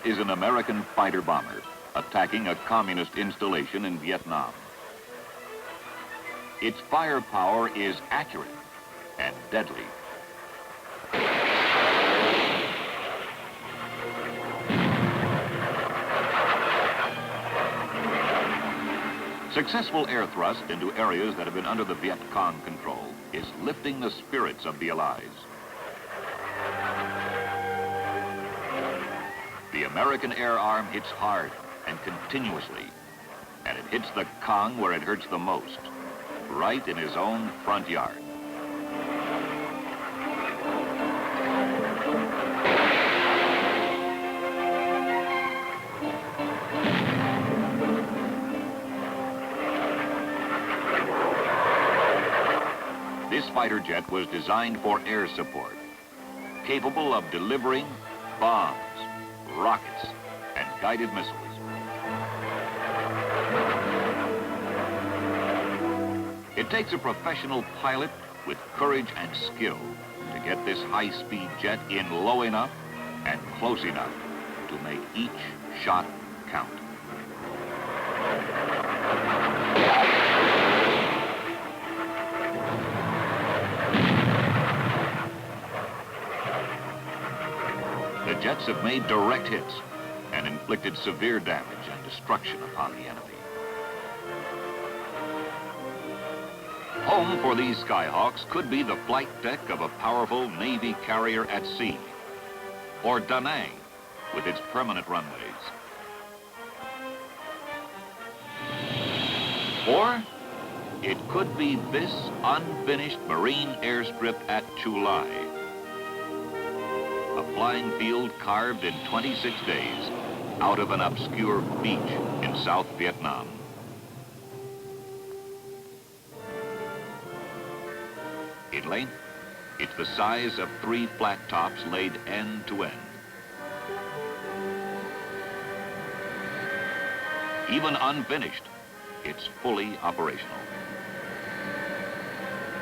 is an American fighter bomber attacking a communist installation in Vietnam. Its firepower is accurate and deadly. Successful air thrust into areas that have been under the Viet Cong control is lifting the spirits of the Allies. The American air arm hits hard and continuously, and it hits the Cong where it hurts the most, right in his own front yard. This fighter jet was designed for air support, capable of delivering bombs, rockets, and guided missiles. It takes a professional pilot with courage and skill to get this high-speed jet in low enough and close enough to make each shot count. The jets have made direct hits and inflicted severe damage and destruction upon the enemy. Home for these Skyhawks could be the flight deck of a powerful Navy carrier at sea, or Da Nang with its permanent runways. Or it could be this unfinished Marine airstrip at Chu Lai, a flying field carved in 26 days out of an obscure beach in South Vietnam. In length, it's the size of 3 flat tops laid end to end. Even unfinished, it's fully operational.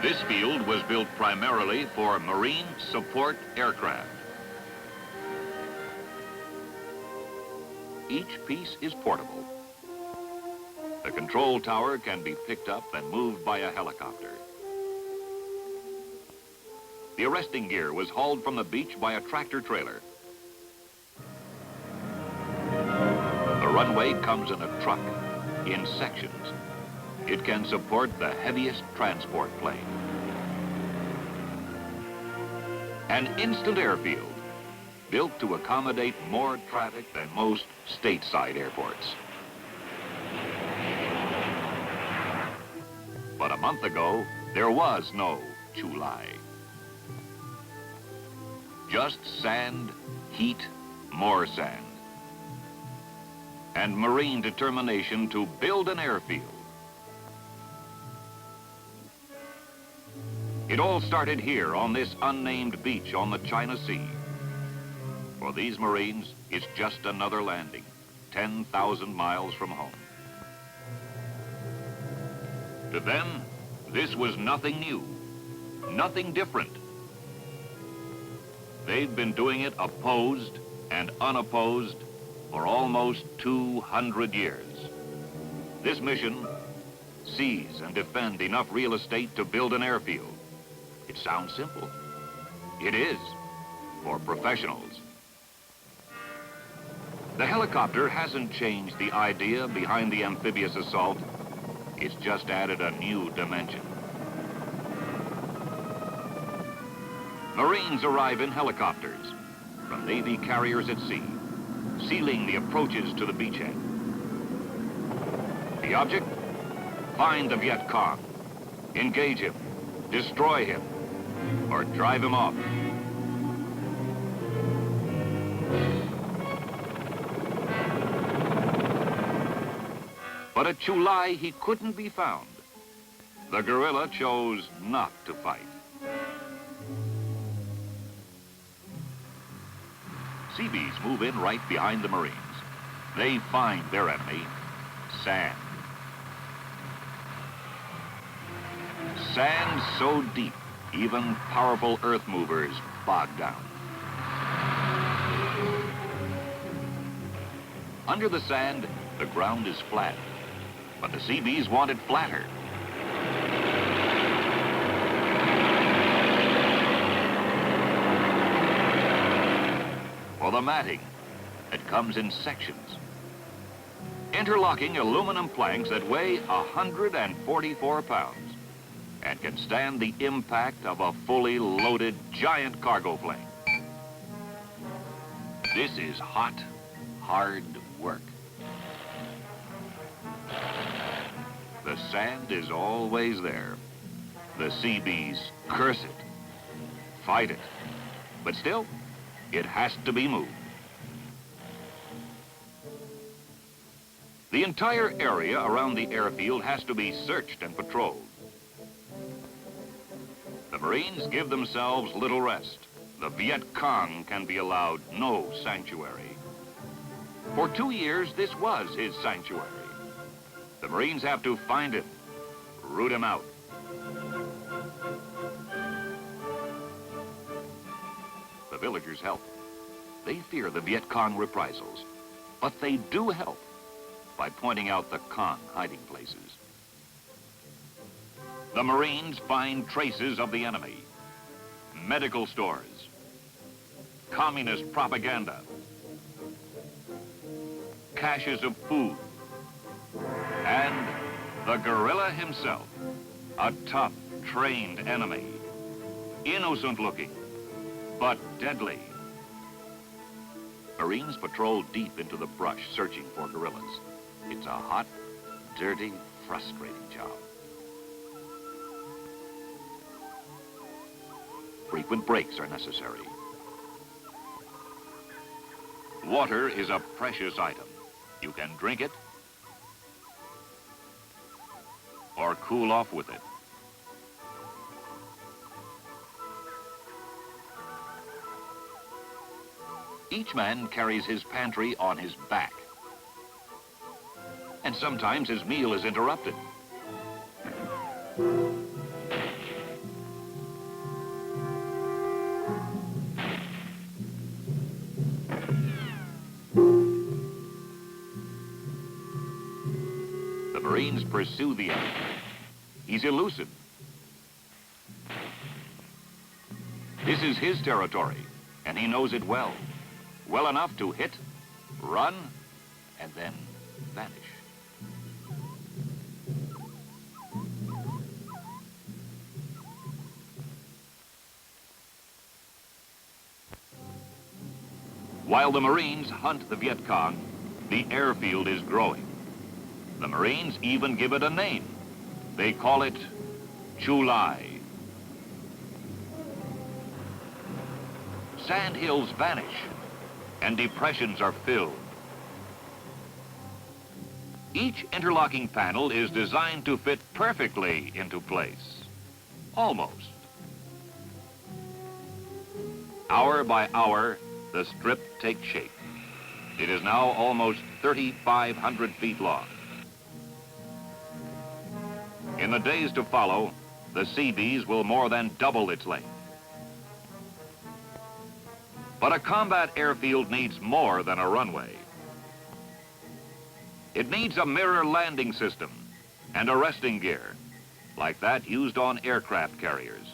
This field was built primarily for Marine support aircraft. Each piece is portable. The control tower can be picked up and moved by a helicopter. The arresting gear was hauled from the beach by a tractor trailer. The runway comes in a truck, in sections. It can support the heaviest transport plane. An instant airfield, built to accommodate more traffic than most stateside airports. But a month ago, there was no Chu Lai. Just sand, heat, more sand, and Marine determination to build an airfield. It all started here on this unnamed beach on the China Sea. For these Marines, it's just another landing, 10,000 miles from home. To them, this was nothing new, nothing different. They'd been doing it opposed and unopposed for almost 200 years. This mission, seize and defend enough real estate to build an airfield. It sounds simple. It is, for professionals. The helicopter hasn't changed the idea behind the amphibious assault. It's just added a new dimension. Marines arrive in helicopters from Navy carriers at sea, sealing the approaches to the beachhead. The object? Find the Viet Cong, engage him, destroy him, or drive him off. But at Chu Lai, he couldn't be found. The Guerilla chose not to fight. Seabees move in right behind the Marines. They find their enemy, sand. Sand so deep, even powerful earthmovers bog down. Under the sand, the ground is flat, but the Seabees want it flatter. For the matting, it comes in sections. Interlocking aluminum planks that weigh 144 pounds and can stand the impact of a fully loaded giant cargo plane. This is hot, hard work. The sand is always there. The Seabees curse it, fight it, but still, it has to be moved. The entire area around the airfield has to be searched and patrolled. The Marines give themselves little rest. The Viet Cong can be allowed no sanctuary. For 2 years, this was his sanctuary. The Marines have to find him, root him out. The villagers help. They fear the Viet Cong reprisals, but they do help by pointing out the Cong hiding places. The Marines find traces of the enemy, medical stores, communist propaganda, caches of food, and the guerrilla himself, a tough, trained enemy, innocent-looking, but deadly. Marines patrol deep into the brush searching for guerrillas. It's a hot, dirty, frustrating job. Frequent breaks are necessary. Water is a precious item. You can drink it or cool off with it. Each man carries his pantry on his back. And sometimes his meal is interrupted. The Marines pursue the enemy. He's elusive. This is his territory, and he knows it well. Well enough to hit, run, and then vanish. While the Marines hunt the Viet Cong, the airfield is growing. The Marines even give it a name. They call it Chu Lai. Sand hills vanish and depressions are filled. Each interlocking panel is designed to fit perfectly into place. Almost. Hour by hour, the strip takes shape. It is now almost 3,500 feet long. In the days to follow, the Seabees will more than double its length. But a combat airfield needs more than a runway. It needs a mirror landing system and arresting gear, like that used on aircraft carriers.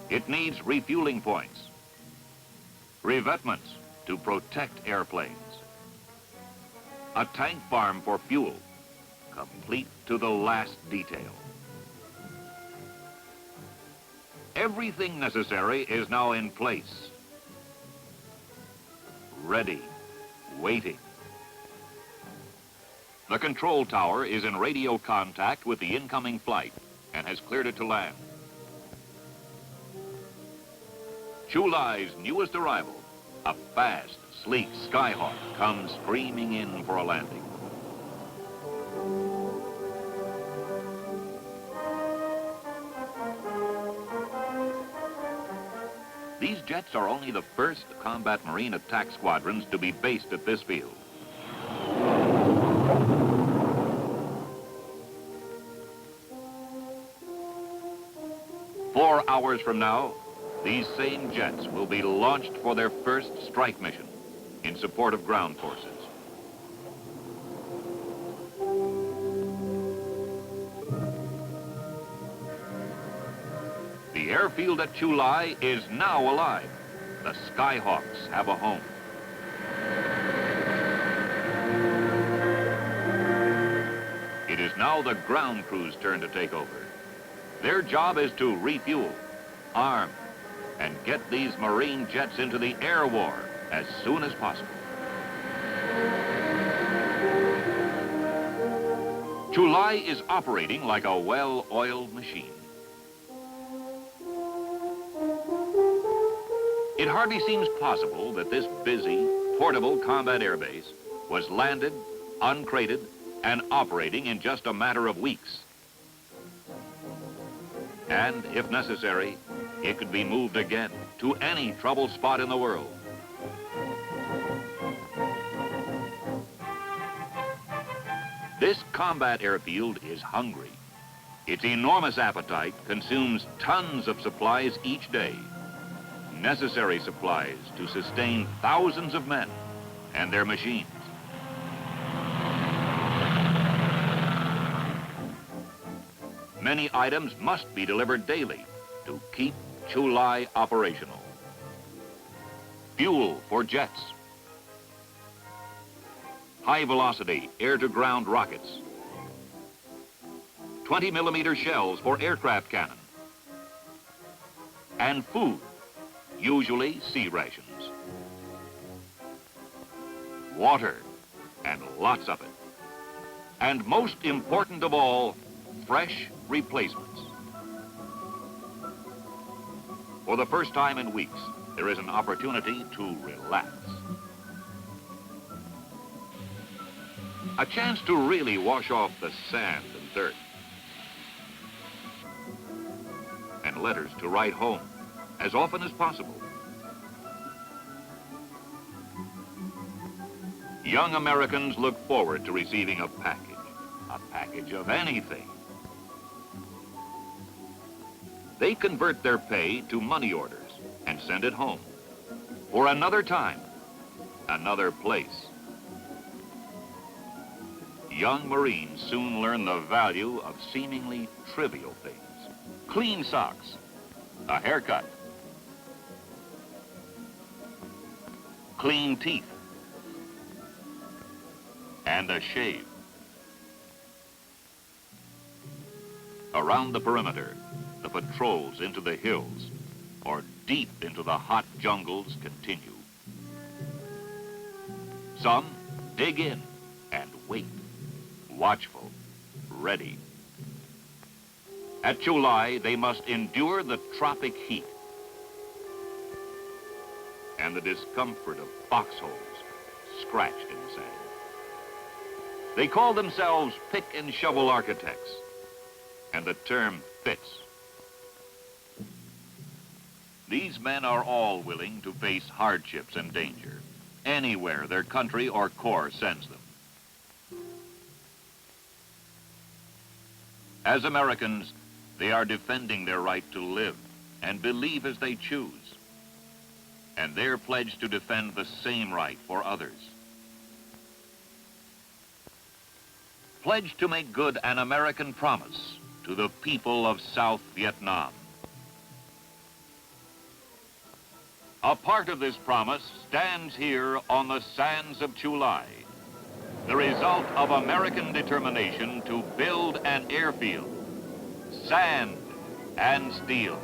It needs refueling points, revetments to protect airplanes, a tank farm for fuel, complete to the last detail. Everything necessary is now in place, ready, waiting. The control tower is in radio contact with the incoming flight and has cleared it to land. Chu Lai's newest arrival, a fast, sleek Skyhawk, comes screaming in for a landing. These jets are only the first combat Marine attack squadrons to be based at this field. Four hours from now, these same jets will be launched for their first strike mission in support of ground forces. The airfield at Chu Lai is now alive. The Skyhawks have a home. It is now the ground crew's turn to take over. Their job is to refuel, arm, and get these Marine jets into the air war as soon as possible. Chu Lai is operating like a well-oiled machine. It hardly seems possible that this busy, portable combat airbase was landed, uncrated, and operating in just a matter of weeks. And if necessary, it could be moved again to any trouble spot in the world. This combat airfield is hungry. Its enormous appetite consumes tons of supplies each day. Necessary supplies to sustain thousands of men and their machines. Many items must be delivered daily to keep Chu Lai operational. Fuel for jets. High-velocity air-to-ground rockets. 20-millimeter shells for aircraft cannon. And food, usually sea rations. Water, and lots of it. And most important of all, fresh replacements. For the first time in weeks, there is an opportunity to relax. A chance to really wash off the sand and dirt. And letters to write home as often as possible. Young Americans look forward to receiving a package of anything. They convert their pay to money orders and send it home for another time, another place. Young Marines soon learn the value of seemingly trivial things. Clean socks, a haircut, clean teeth, and a shave. Around the perimeter, the patrols into the hills or deep into the hot jungles continue. Some dig in and wait, watchful, ready. At Chu Lai, they must endure the tropic heat and the discomfort of foxholes scratched in the sand. They call themselves pick and shovel architects, and the term fits. These men are all willing to face hardships and danger anywhere their country or corps sends them. As Americans, they are defending their right to live and believe as they choose. And they're pledged to defend the same right for others. Pledged to make good an American promise to the people of South Vietnam. A part of this promise stands here on the sands of Chu Lai, the result of American determination to build an airfield, sand and steel.